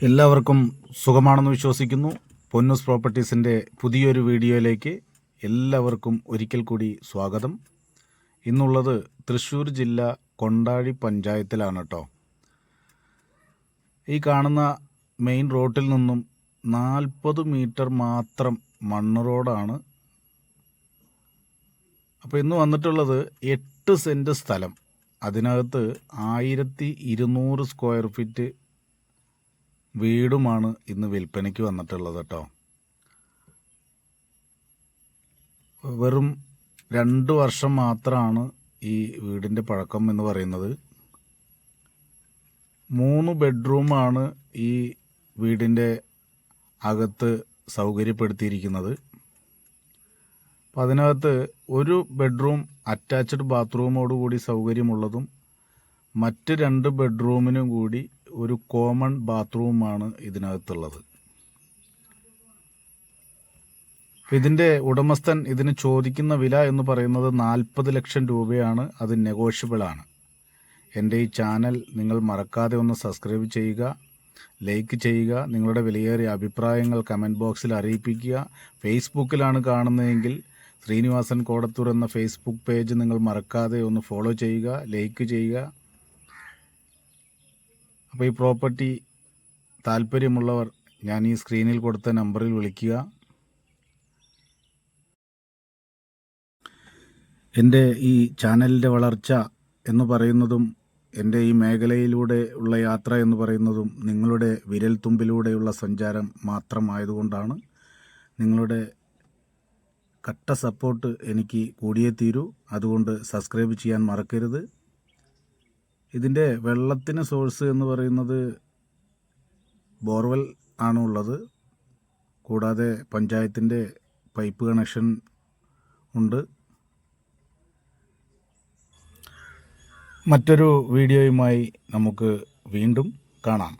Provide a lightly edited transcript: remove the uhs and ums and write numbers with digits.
എല്ലാവർക്കും സുഖമാണെന്ന് വിശ്വസിക്കുന്നു. പൊന്നൂസ് പ്രോപ്പർട്ടീസിൻ്റെ പുതിയൊരു വീഡിയോയിലേക്ക് എല്ലാവർക്കും ഒരിക്കൽ കൂടി സ്വാഗതം. ഇന്നുള്ളത് തൃശ്ശൂർ ജില്ല കൊണ്ടാഴി പഞ്ചായത്തിലാണ് കേട്ടോ. ഈ കാണുന്ന മെയിൻ റോഡിൽ നിന്നും 40 മീറ്റർ മാത്രം മണ്ണ് റോഡാണ്. അപ്പോൾ ഇന്ന് വന്നിട്ടുള്ളത് 8 സെൻറ്റ് സ്ഥലം, അതിനകത്ത് 1200 സ്ക്വയർ ഫീറ്റ് വീടുമാണ് ഇന്ന് വിൽപ്പനയ്ക്ക് വന്നിട്ടുള്ളത് കേട്ടോ. വെറും 2 വർഷം മാത്രമാണ് ഈ വീടിൻ്റെ പഴക്കം എന്ന് പറയുന്നത്. 3 ബെഡ്റൂമാണ് ഈ വീടിൻ്റെ അകത്ത് സൗകര്യപ്പെടുത്തിയിരിക്കുന്നത്. അപ്പം അതിനകത്ത് ഒരു ബെഡ്റൂം അറ്റാച്ച്ഡ് ബാത്റൂമോടുകൂടി സൗകര്യമുള്ളതും മറ്റ് 2 ബെഡ്റൂമിനും കൂടി ഒരു കോമൺ ബാത്റൂമാണ് ഇതിനകത്തുള്ളത്. ഇതിൻ്റെ ഉടമസ്ഥൻ ഇതിന് ചോദിക്കുന്ന വില എന്ന് പറയുന്നത് 40 ലക്ഷം രൂപയാണ്. അത് നെഗോഷ്യബിളാണ്. എൻ്റെ ഈ ചാനൽ നിങ്ങൾ മറക്കാതെ ഒന്ന് സബ്സ്ക്രൈബ് ചെയ്യുക, ലൈക്ക് ചെയ്യുക, നിങ്ങളുടെ വിലയേറിയ അഭിപ്രായങ്ങൾ കമൻറ്റ് ബോക്സിൽ അറിയിപ്പിക്കുക. ഫേസ്ബുക്കിലാണ് കാണുന്നതെങ്കിൽ ശ്രീനിവാസൻ കോടത്തൂർ എന്ന ഫേസ്ബുക്ക് പേജ് നിങ്ങൾ മറക്കാതെ ഒന്ന് ഫോളോ ചെയ്യുക, ലൈക്ക് ചെയ്യുക. അപ്പോൾ ഈ പ്രോപ്പർട്ടി താല്പര്യമുള്ളവർ ഞാൻ ഈ സ്ക്രീനിൽ കൊടുത്ത നമ്പറിൽ വിളിക്കുക. എൻ്റെ ഈ ചാനലിൻ്റെ വളർച്ച എന്ന് പറയുന്നതും എൻ്റെ ഈ മേഖലയിലൂടെ ഉള്ള യാത്ര എന്ന് പറയുന്നതും നിങ്ങളുടെ വിരൽത്തുമ്പിലൂടെയുള്ള സഞ്ചാരം മാത്രമായതുകൊണ്ടാണ്. നിങ്ങളുടെ കട്ട സപ്പോർട്ട് എനിക്ക് കൂടിയേ തീരൂ. അതുകൊണ്ട് സബ്സ്ക്രൈബ് ചെയ്യാൻ മറക്കരുത്. ഇതിൻ്റെ വെള്ളത്തിന് സോഴ്സ് എന്ന് പറയുന്നത് ബോർവെൽ ആണുള്ളത്. കൂടാതെ പഞ്ചായത്തിൻ്റെ പൈപ്പ് കണക്ഷൻ ഉണ്ട്. മറ്റൊരു വീഡിയോയുമായി നമുക്ക് വീണ്ടും കാണാം.